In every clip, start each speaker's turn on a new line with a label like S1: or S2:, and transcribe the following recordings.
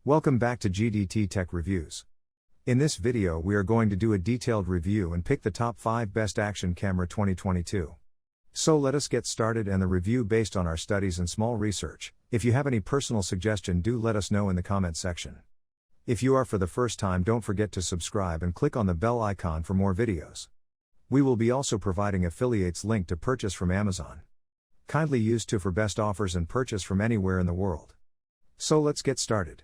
S1: Welcome back to GDT Tech Reviews. In this video we are going to do a detailed review and pick the top 5 best action camera 2022. So let us get started and the review based on our studies and small research. If you have any personal suggestion, do let us know in the comment section. If you are for the first time, don't forget to subscribe and click on the bell icon for more videos. We will be also providing affiliates link to purchase from Amazon. Kindly use to for best offers and purchase from anywhere in the world. So let's get started.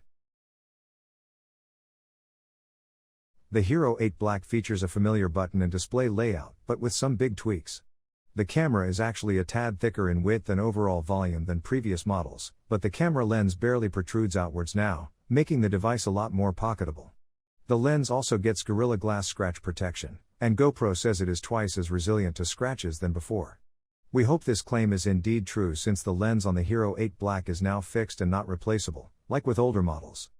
S1: The Hero8 Black features a familiar button and display layout, but with some big tweaks. The camera is actually a tad thicker in width and overall volume than previous models, but the camera lens barely protrudes outwards now, making the device a lot more pocketable. The lens also gets Gorilla Glass scratch protection, and GoPro says it is twice as resilient to scratches than before. We hope this claim is indeed true, since the lens on the Hero8 Black is now fixed and not replaceable, like with older models.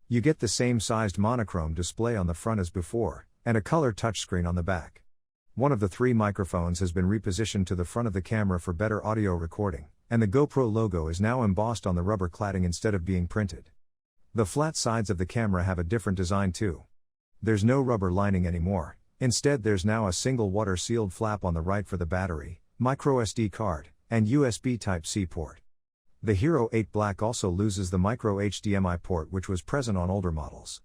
S1: You get the same sized monochrome display on the front as before, and a color touchscreen on the back. One of the 3 microphones has been repositioned to the front of the camera for better audio recording, and the GoPro logo is now embossed on the rubber cladding instead of being printed. The flat sides of the camera have a different design too. There's no rubber lining anymore, instead there's now a single water-sealed flap on the right for the battery, microSD card, and USB Type-C port. The Hero8 Black also loses the micro HDMI port which was present on older models.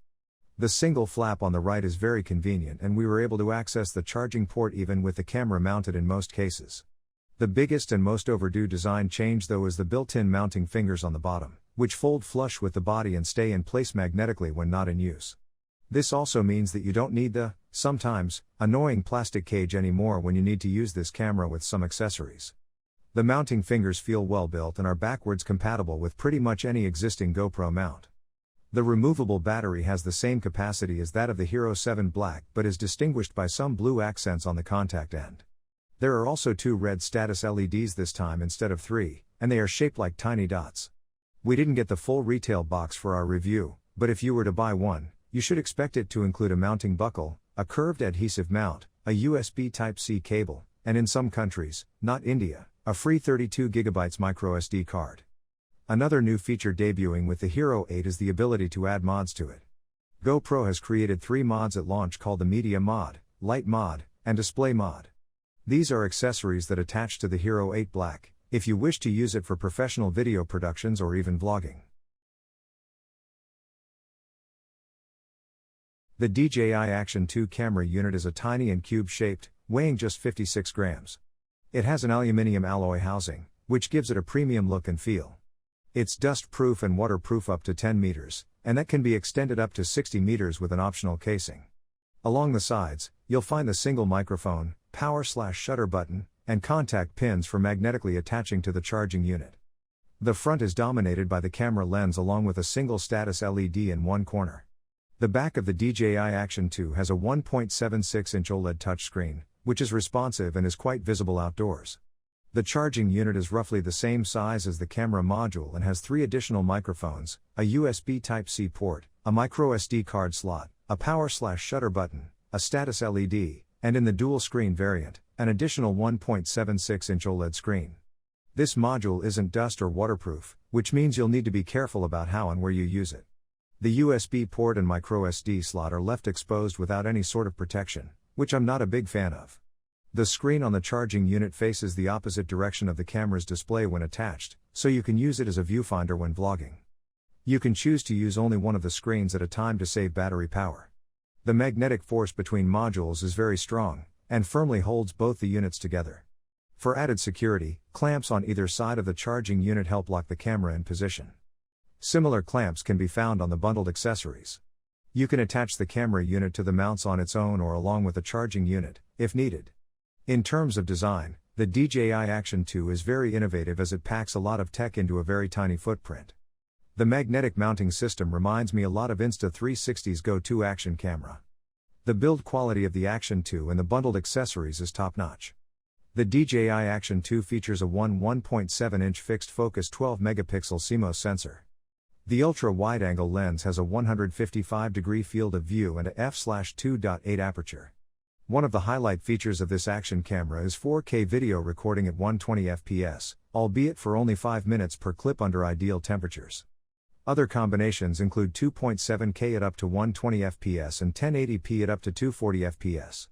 S1: The single flap on the right is very convenient, and we were able to access the charging port even with the camera mounted in most cases. The biggest and most overdue design change though is the built-in mounting fingers on the bottom, which fold flush with the body and stay in place magnetically when not in use. This also means that you don't need the, sometimes, annoying plastic cage anymore when you need to use this camera with some accessories. The mounting fingers feel well built and are backwards compatible with pretty much any existing GoPro mount. The removable battery has the same capacity as that of the Hero7 Black but is distinguished by some blue accents on the contact end. There are also 2 red status LEDs this time instead of 3, and they are shaped like tiny dots. We didn't get the full retail box for our review, but if you were to buy one, you should expect it to include a mounting buckle, a curved adhesive mount, a USB Type-C cable, and in some countries, not India, a free 32GB microSD card. Another new feature debuting with the Hero8 is the ability to add mods to it. GoPro has created 3 mods at launch called the Media Mod, Light Mod, and Display Mod. These are accessories that attach to the Hero8 Black, if you wish to use it for professional video productions or even vlogging. The DJI Action 2 camera unit is a tiny and cube-shaped, weighing just 56 grams. It has an aluminum alloy housing, which gives it a premium look and feel. It's dust-proof and waterproof up to 10 meters, and that can be extended up to 60 meters with an optional casing. Along the sides, you'll find the single microphone, power/shutter button, and contact pins for magnetically attaching to the charging unit. The front is dominated by the camera lens along with a single status LED in one corner. The back of the DJI Action 2 has a 1.76-inch OLED touchscreen, which is responsive and is quite visible outdoors. The charging unit is roughly the same size as the camera module and has 3 additional microphones, a USB Type-C port, a microSD card slot, a power/shutter button, a status LED, and in the dual-screen variant, an additional 1.76-inch OLED screen. This module isn't dust or waterproof, which means you'll need to be careful about how and where you use it. The USB port and microSD slot are left exposed without any sort of protection, which I'm not a big fan of. The screen on the charging unit faces the opposite direction of the camera's display when attached, so you can use it as a viewfinder when vlogging. You can choose to use only one of the screens at a time to save battery power. The magnetic force between modules is very strong, and firmly holds both the units together. For added security, clamps on either side of the charging unit help lock the camera in position. Similar clamps can be found on the bundled accessories. You can attach the camera unit to the mounts on its own or along with the charging unit, if needed. In terms of design, the DJI Action 2 is very innovative as it packs a lot of tech into a very tiny footprint. The magnetic mounting system reminds me a lot of Insta360's Go 2 action camera. The build quality of the Action 2 and the bundled accessories is top-notch. The DJI Action 2 features a 1.7-inch fixed focus 12-megapixel CMOS sensor. The ultra-wide-angle lens has a 155-degree field of view and a f/2.8 aperture. One of the highlight features of this action camera is 4K video recording at 120 fps, albeit for only 5 minutes per clip under ideal temperatures. Other combinations include 2.7K at up to 120 fps and 1080p at up to 240 fps.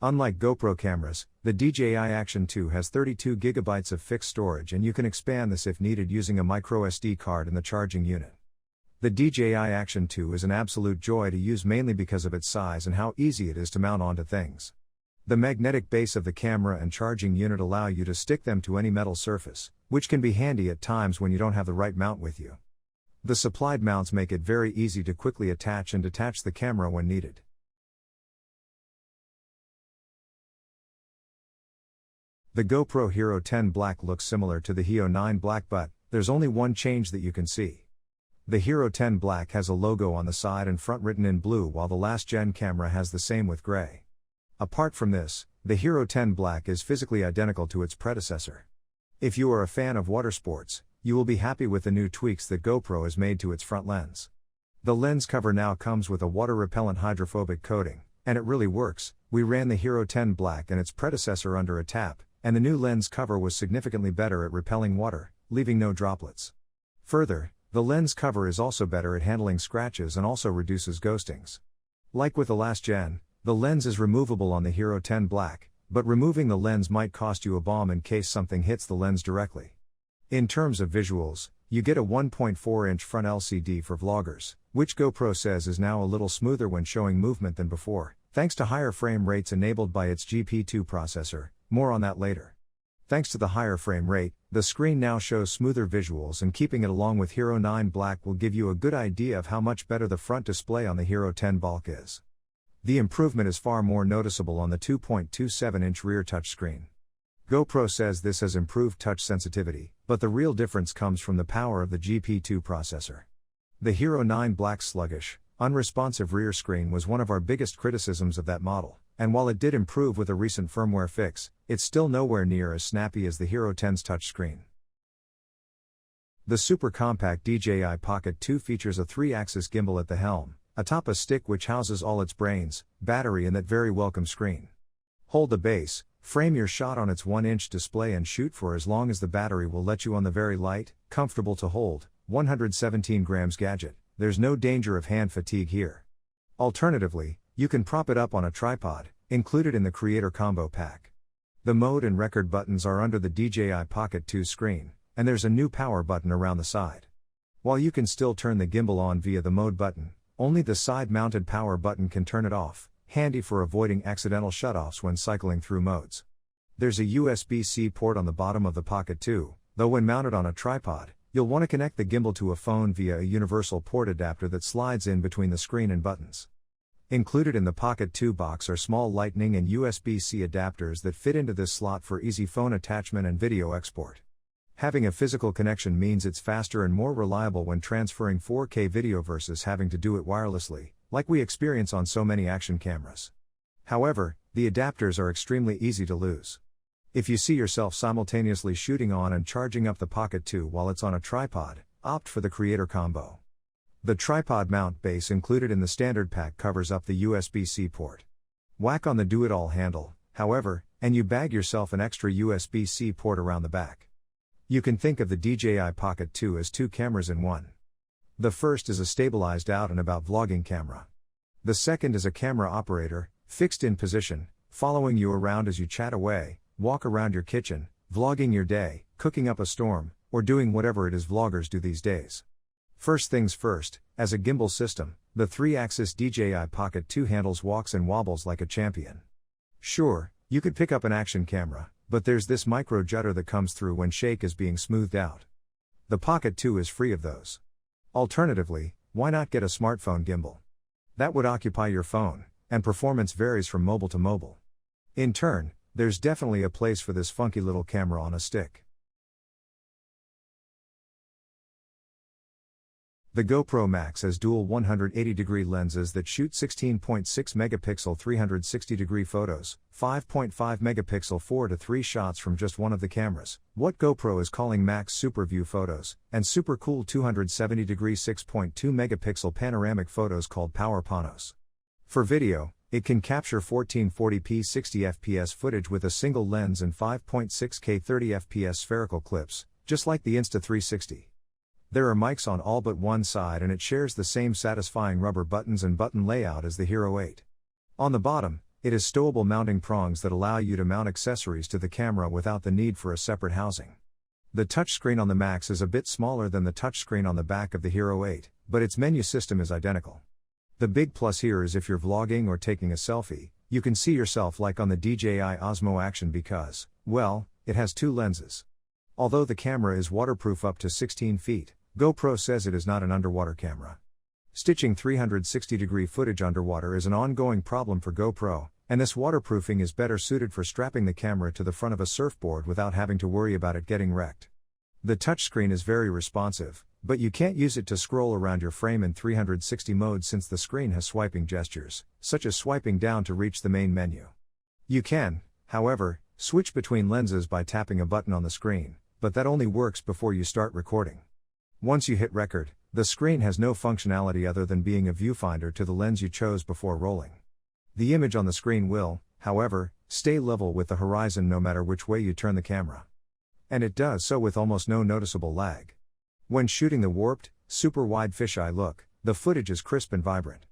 S1: Unlike GoPro cameras, the DJI Action 2 has 32GB of fixed storage, and you can expand this if needed using a microSD card in the charging unit. The DJI Action 2 is an absolute joy to use, mainly because of its size and how easy it is to mount onto things. The magnetic base of the camera and charging unit allow you to stick them to any metal surface, which can be handy at times when you don't have the right mount with you. The supplied mounts make it very easy to quickly attach and detach the camera when needed. The GoPro Hero10 Black looks similar to the Hero9 Black, but there's only one change that you can see. The Hero10 Black has a logo on the side and front written in blue, while the last gen camera has the same with gray. Apart from this, the Hero10 Black is physically identical to its predecessor. If you are a fan of water sports, you will be happy with the new tweaks that GoPro has made to its front lens. The lens cover now comes with a water-repellent hydrophobic coating, and it really works. We ran the Hero10 Black and its predecessor under a tap, and the new lens cover was significantly better at repelling water, leaving no droplets. Further, the lens cover is also better at handling scratches and also reduces ghostings. Like with the last gen, the lens is removable on the Hero10 Black, but removing the lens might cost you a bomb in case something hits the lens directly. In terms of visuals, you get a 1.4-inch front LCD for vloggers, which GoPro says is now a little smoother when showing movement than before, thanks to higher frame rates enabled by its GP2 processor. More on that later. Thanks to the higher frame rate, the screen now shows smoother visuals, and keeping it along with Hero9 Black will give you a good idea of how much better the front display on the Hero10 Black is. The improvement is far more noticeable on the 2.27-inch rear touchscreen. GoPro says this has improved touch sensitivity, but the real difference comes from the power of the GP2 processor. The Hero9 Black's sluggish, unresponsive rear screen was one of our biggest criticisms of that model, and while it did improve with a recent firmware fix, it's still nowhere near as snappy as the Hero10's touchscreen. The super compact DJI Pocket 2 features a 3-axis gimbal at the helm, atop a stick which houses all its brains, battery and that very welcome screen. Hold the base, frame your shot on its 1-inch display and shoot for as long as the battery will let you on the very light, comfortable to hold, 117 grams gadget. There's no danger of hand fatigue here. Alternatively, you can prop it up on a tripod, included in the Creator Combo Pack. The mode and record buttons are under the DJI Pocket 2 screen, and there's a new power button around the side. While you can still turn the gimbal on via the mode button, only the side-mounted power button can turn it off, handy for avoiding accidental shutoffs when cycling through modes. There's a USB-C port on the bottom of the Pocket 2, though when mounted on a tripod, you'll want to connect the gimbal to a phone via a universal port adapter that slides in between the screen and buttons. Included in the Pocket 2 box are small Lightning and USB-C adapters that fit into this slot for easy phone attachment and video export. Having a physical connection means it's faster and more reliable when transferring 4K video versus having to do it wirelessly, like we experience on so many action cameras. However, the adapters are extremely easy to lose. If you see yourself simultaneously shooting on and charging up the Pocket 2 while it's on a tripod, opt for the Creator Combo. The tripod mount base included in the standard pack covers up the USB-C port. Whack on the do-it-all handle, however, and you bag yourself an extra USB-C port around the back. You can think of the DJI Pocket 2 as 2 cameras in one. The first is a stabilized out and about vlogging camera. The second is a camera operator, fixed in position, following you around as you chat away, walk around your kitchen, vlogging your day, cooking up a storm, or doing whatever it is vloggers do these days. First things first, as a gimbal system, the 3-axis DJI Pocket 2 handles walks and wobbles like a champion. Sure, you could pick up an action camera, but there's this micro judder that comes through when shake is being smoothed out. The Pocket 2 is free of those. Alternatively, why not get a smartphone gimbal? That would occupy your phone, and performance varies from mobile to mobile. In turn, there's definitely a place for this funky little camera on a stick. The GoPro Max has dual 180-degree lenses that shoot 16.6 megapixel 360-degree photos, 5.5 megapixel 4 to 3 shots from just one of the cameras, what GoPro is calling Max Super View photos, and super cool 270-degree 6.2 megapixel panoramic photos called Power Panos. For video, it can capture 1440p 60 fps footage with a single lens and 5.6K 30 fps spherical clips, just like the Insta360. There are mics on all but one side and it shares the same satisfying rubber buttons and button layout as the Hero 8. On the bottom, it has stowable mounting prongs that allow you to mount accessories to the camera without the need for a separate housing. The touchscreen on the Max is a bit smaller than the touchscreen on the back of the Hero 8, but its menu system is identical. The big plus here is if you're vlogging or taking a selfie, you can see yourself like on the DJI Osmo Action because, well, it has two lenses. Although the camera is waterproof up to 16 feet, GoPro says it is not an underwater camera. Stitching 360-degree footage underwater is an ongoing problem for GoPro, and this waterproofing is better suited for strapping the camera to the front of a surfboard without having to worry about it getting wrecked. The touchscreen is very responsive, but you can't use it to scroll around your frame in 360 mode since the screen has swiping gestures, such as swiping down to reach the main menu. You can, however, switch between lenses by tapping a button on the screen, but that only works before you start recording. Once you hit record, the screen has no functionality other than being a viewfinder to the lens you chose before rolling. The image on the screen will, however, stay level with the horizon no matter which way you turn the camera. And it does so with almost no noticeable lag. When shooting the warped, super wide fisheye look, the footage is crisp and vibrant.